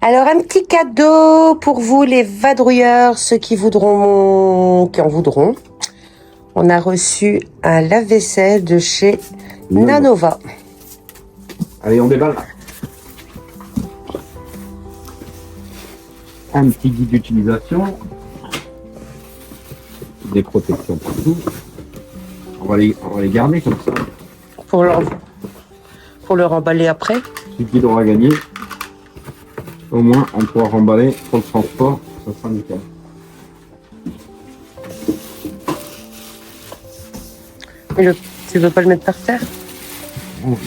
Alors, un petit cadeau pour vous, les vadrouilleurs, ceux qui voudront, qui en voudront. On a reçu un lave-vaisselle de chez Nanova. Allez, on déballe. Un petit guide d'utilisation. Des protections partout. On va les garder comme ça. Pour le remballer après. Celui qui l'aura gagné, au moins on pourra remballer pour le transport, ça sera nickel. Mais tu veux pas le mettre par terre? Oh.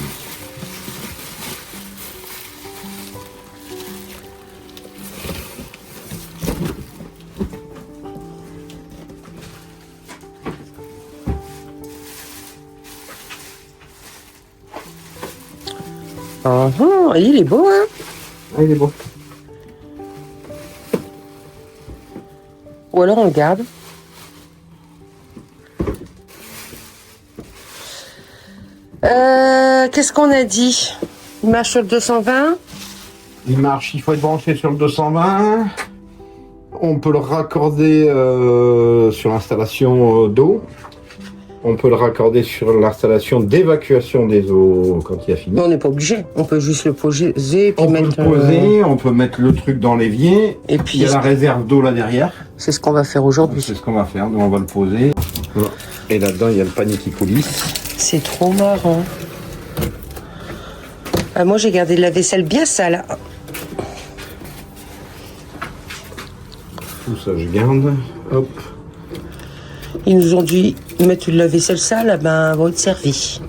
Il est beau, hein? Ah, il est beau. Ou alors on le garde. Qu'est-ce qu'on a dit? Il marche sur le 220? Il marche, il faut être branché sur le 220. On peut le raccorder sur l'installation d'eau. On peut le raccorder sur l'installation d'évacuation des eaux quand il a fini. Mais on n'est pas obligé. On peut juste le poser et puis On peut le poser, on peut mettre le truc dans l'évier. Et puis il y a la réserve d'eau là derrière. C'est ce qu'on va faire aujourd'hui. C'est ce qu'on va faire. Nous on va le poser. Et là-dedans il y a le panier qui coulisse. C'est trop marrant. Moi j'ai gardé de la vaisselle bien sale. Tout ça je garde. Hop. Ils nous ont dit mettre de la vaisselle sale, ben va être servi.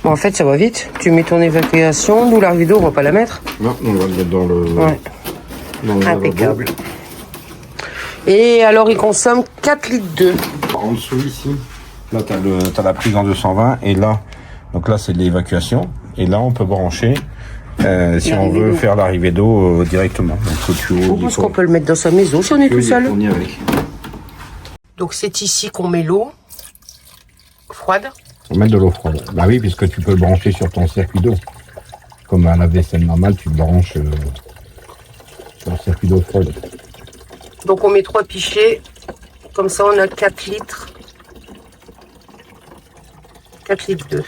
Bon, en fait ça va vite. Tu mets ton évacuation, nous la vidéo on va pas la mettre. Non, on va le mettre dans le. Ouais. Dans le impeccable. Et alors il consomme 4 litres d'eau. En dessous ici. Là t'as la prise en 220 et là, donc là c'est de l'évacuation et là on peut brancher. Si on veut faire l'arrivée d'eau directement. Donc, je pense qu'on peut le mettre dans sa maison si on est tout seul. On y est avec. Donc c'est ici qu'on met l'eau froide. On met de l'eau froide. Bah oui, puisque tu peux le brancher sur ton circuit d'eau. Comme à la vaisselle normale, tu le branches sur un circuit d'eau froide. Donc on met 3 pichets. Comme ça on a 4 litres. 4 litres d'eau.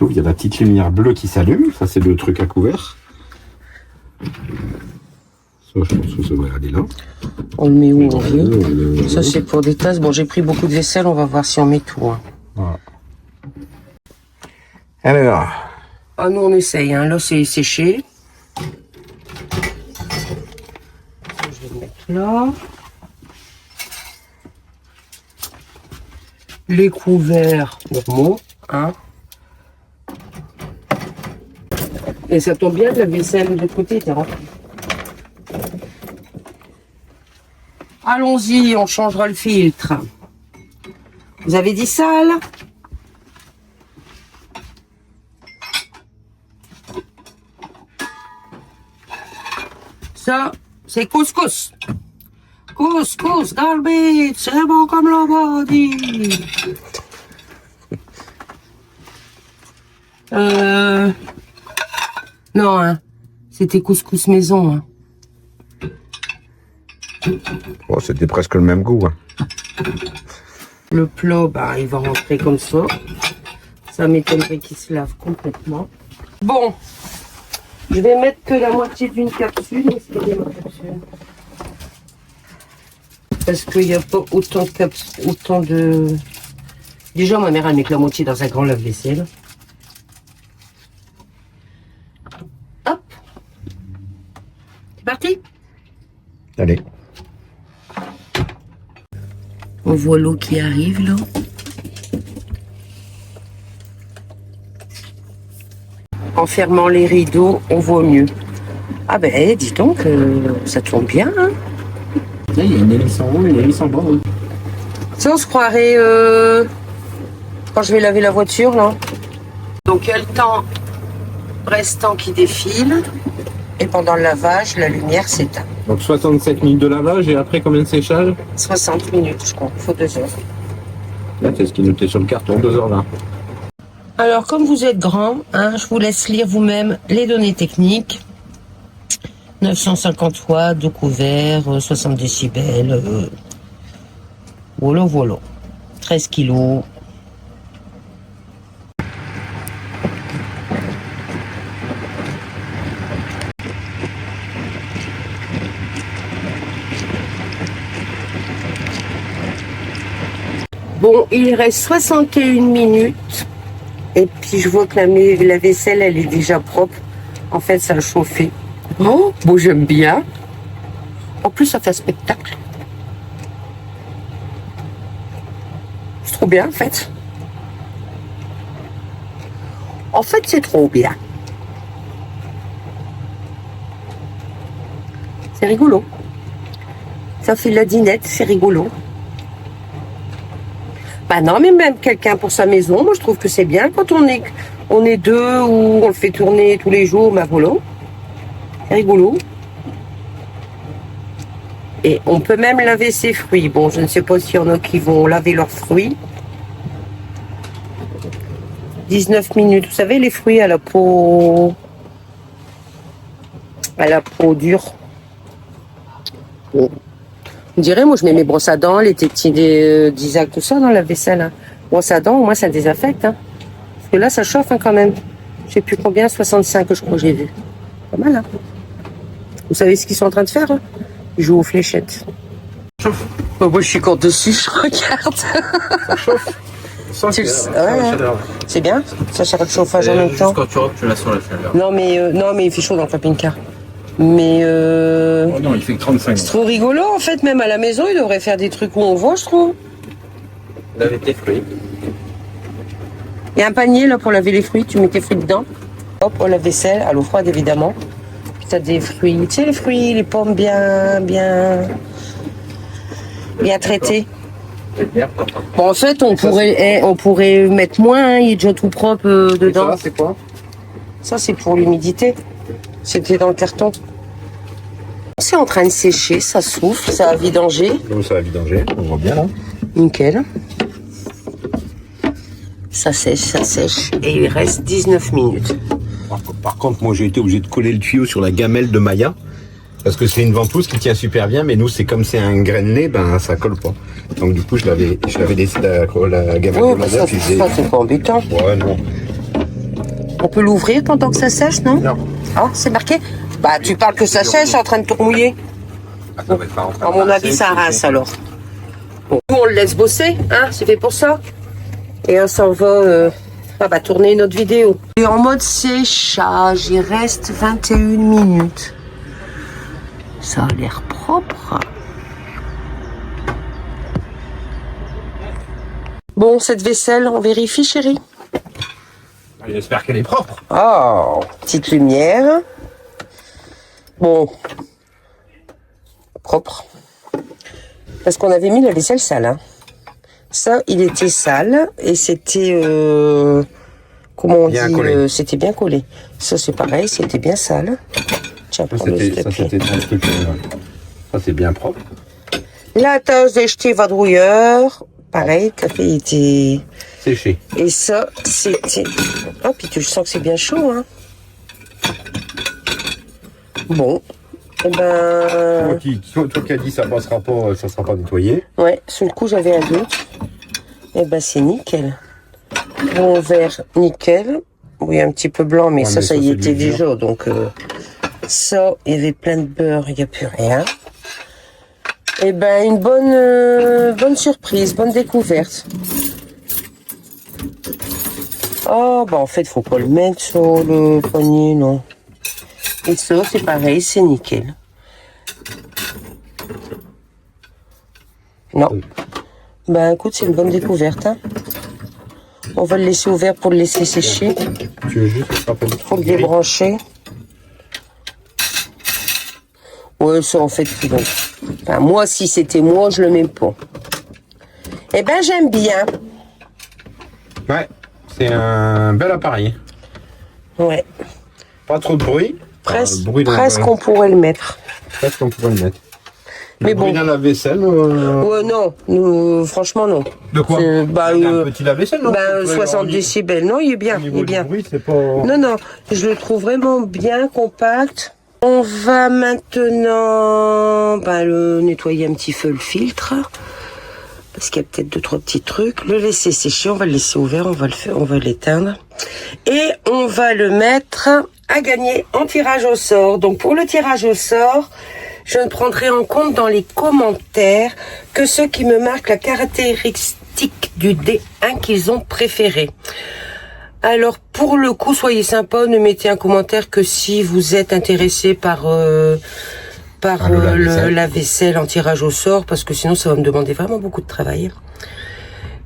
Il y a la petite lumière bleue qui s'allume, ça c'est le truc à couvert. Ça je pense que ça va aller là. On le met où on veut. Ça c'est pour des tasses. Bon j'ai pris beaucoup de vaisselle, on va voir si on met tout. Hein. Voilà. Alors. Ah nous on essaye, hein. Là c'est séché. Je vais le mettre là. Les couverts normaux, hein. Et ça tombe bien, la vaisselle de côté était remplie. Allons-y, on changera le filtre. Vous avez dit sale? Ça, c'est couscous. Couscous, garbage, c'est bon comme le body. Non, hein. C'était couscous maison. Hein. Oh, c'était presque le même goût. Hein. Le plat, bah, il va rentrer comme ça. Ça m'étonnerait qu'il se lave complètement. Bon, je vais mettre que la moitié d'une capsule. Parce qu'il n'y a pas autant de capsules, autant de... Déjà, ma mère, elle met que la moitié dans un grand lave-vaisselle. Hop. C'est parti. Allez. On voit l'eau qui arrive, là. En fermant les rideaux, on voit mieux. Ah ben, dis donc, ça tourne bien, hein. Il y a une hélice en haut et une hélice en bas. Oui. Ça, on se croirait quand je vais laver la voiture, là. Donc, il y a le temps restant qui défile. Et pendant le lavage, la lumière s'éteint. Donc 67 minutes de lavage et après combien de séchage? 60 minutes, je crois. Il faut 2 heures. Là, c'est ce qui est noté sur le carton, 2h20. Alors, comme vous êtes grand, hein, je vous laisse lire vous-même les données techniques. 950 watts de couvert, 60 décibels. Voilà, voilà. 13 kilos. Bon, il reste 61 minutes. Et puis je vois que la vaisselle, elle est déjà propre. En fait, ça a chauffé. Oh, bon, j'aime bien. En plus, ça fait un spectacle. C'est trop bien, en fait. En fait, c'est trop bien. C'est rigolo. Ça fait la dinette, c'est rigolo. Bah non, mais même quelqu'un pour sa maison, moi je trouve que c'est bien quand on est deux ou on le fait tourner tous les jours, bah voilà. C'est rigolo. Et on peut même laver ses fruits. Bon, je ne sais pas s'il y en a qui vont laver leurs fruits. 19 minutes. Vous savez, les fruits à la peau dure. Bon. On dirait, moi je mets mes brosses à dents, les tétines d'Isaac, tout ça dans la vaisselle. Hein. Brosse à dents, au moins ça désaffecte. Hein. Parce que là, ça chauffe hein, quand même. Je sais plus combien, 65 je crois que j'ai vu. Pas mal, hein. Vous savez ce qu'ils sont en train de faire hein? Ils jouent aux fléchettes. Ça chauffe. Oh, moi je suis quand dessus, je regarde. Ça chauffe. C'est bien, ça sert de chauffage en même temps. Quand tu rentres, tu la sens la chaleur. Non mais il fait chaud dans le camping-car. Mais oh non, il fait que 35. C'est trop rigolo en fait, même à la maison, il devrait faire des trucs où on voit, je trouve. Laver tes fruits. Il y a un panier là pour laver les fruits, tu mets tes fruits dedans. Hop, au lave-vaisselle, à l'eau froide évidemment. Puis t'as des fruits, tu sais les fruits, les pommes bien traités. Bon en fait on pourrait mettre moins, hein, il est déjà tout propre dedans. Ça, c'est quoi? Ça c'est pour l'humidité. C'était dans le carton. C'est en train de sécher, ça souffle, ça a vidangé. Donc ça va vidanger, on voit bien là. Nickel. Ça sèche et il reste 19 minutes. Par contre, moi j'ai été obligé de coller le tuyau sur la gamelle de Maya. Parce que c'est une ventouse qui tient super bien, mais nous c'est comme c'est un grain ben ça colle pas. Donc du coup je l'avais laissé la gamelle de Maya. Ça c'est pas embêtant. Ouais non. On peut l'ouvrir pendant que ça sèche, non? Non. Ah, c'est marqué? Bah, tu parles que ça sèche, c'est en train de tout mouiller. À mon avis, ça rince alors. Bon, nous, on le laisse bosser, hein, c'est fait pour ça. Et on s'en va tourner une autre vidéo. Et en mode séchage, il reste 21 minutes. Ça a l'air propre. Bon, cette vaisselle, on vérifie, chérie? J'espère qu'elle est propre. Oh, petite lumière. Bon. Propre. Parce qu'on avait mis la vaisselle sale. Hein. Ça, il était sale et c'était... comment on bien dit c'était bien collé. Ça, c'est pareil, c'était bien sale. Tiens, prends-le, s'il te plaît. Ça, c'est bien propre. La tasse de jeté vadrouilleur. Pareil, le café était... Séché. Et ça, c'était... Oh, puis tu sens que c'est bien chaud, hein. Bon. Eh ben... Toi qui as dit ça passera pas, ça sera pas nettoyé. Ouais, sur le coup, j'avais un doute. Eh ben, c'est nickel. Bon vert, nickel. Oui, un petit peu blanc, mais ça y était déjà. Donc, ça, il y avait plein de beurre, il n'y a plus rien. Eh ben, une bonne surprise, bonne découverte. Oh, bah en fait, faut pas le mettre sur le poignet, non. Et ça, c'est pareil, c'est nickel. Non. Ben, écoute, c'est une bonne découverte, hein. On va le laisser ouvert pour le laisser sécher. Tu veux juste faut le débrancher. Ouais, ça, en fait, c'est bon. Enfin, moi, si c'était moi, je le mets pas. Eh ben, j'aime bien. Ouais, c'est un bel appareil. Ouais. Pas trop de bruit. Presque on pourrait le mettre. Presque on pourrait le mettre. Mais bon. Un lave-vaisselle Ouais, non, franchement, non. De quoi? Bah, un petit lave-vaisselle, non? 60 décibels. Non, il est bien, Au il niveau est bien. du bruit, c'est pas... Non, je le trouve vraiment bien compact. On va maintenant le nettoyer un petit peu le filtre. Parce qu'il y a peut-être 2-3 petits trucs. Le laisser sécher, on va le laisser ouvert, on va l'éteindre. Et on va le mettre à gagner en tirage au sort. Donc pour le tirage au sort, je ne prendrai en compte dans les commentaires que ceux qui me marquent la caractéristique du D1 qu'ils ont préféré. Alors pour le coup, soyez sympa, ne mettez un commentaire que si vous êtes intéressé par le lave-vaisselle en tirage au sort, parce que sinon ça va me demander vraiment beaucoup de travail.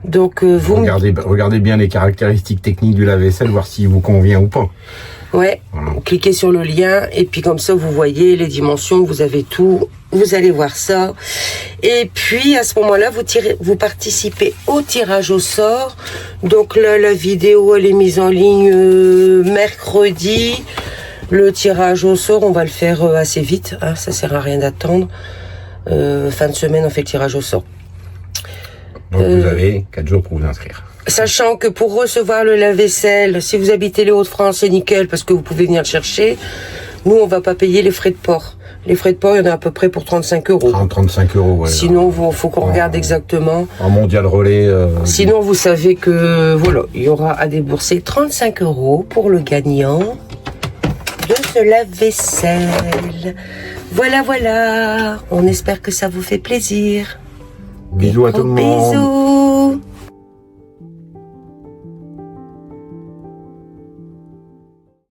Donc vous regardez bien les caractéristiques techniques du lave-vaisselle, voir s'il vous convient ou pas. Ouais, voilà. Cliquez sur le lien et puis comme ça vous voyez les dimensions, vous avez tout, vous allez voir ça. Et puis à ce moment-là, vous participez au tirage au sort. Donc là, la vidéo elle est mise en ligne mercredi. Le tirage au sort, on va le faire assez vite, hein, ça sert à rien d'attendre. Fin de semaine, on fait le tirage au sort. Donc vous avez 4 jours pour vous inscrire. Sachant que pour recevoir le lave-vaisselle, si vous habitez les Hauts-de-France, c'est nickel parce que vous pouvez venir le chercher. Nous, on va pas payer les frais de port. Les frais de port, il y en a à peu près pour 35 €. 35 €, ouais. Sinon, faut qu'on regarde exactement. En mondial relais. Sinon, vous savez que, voilà, il y aura à débourser 35 € pour le gagnant de ce lave-vaisselle. Voilà. On espère que ça vous fait plaisir. Bisous à tout le monde. Bisous.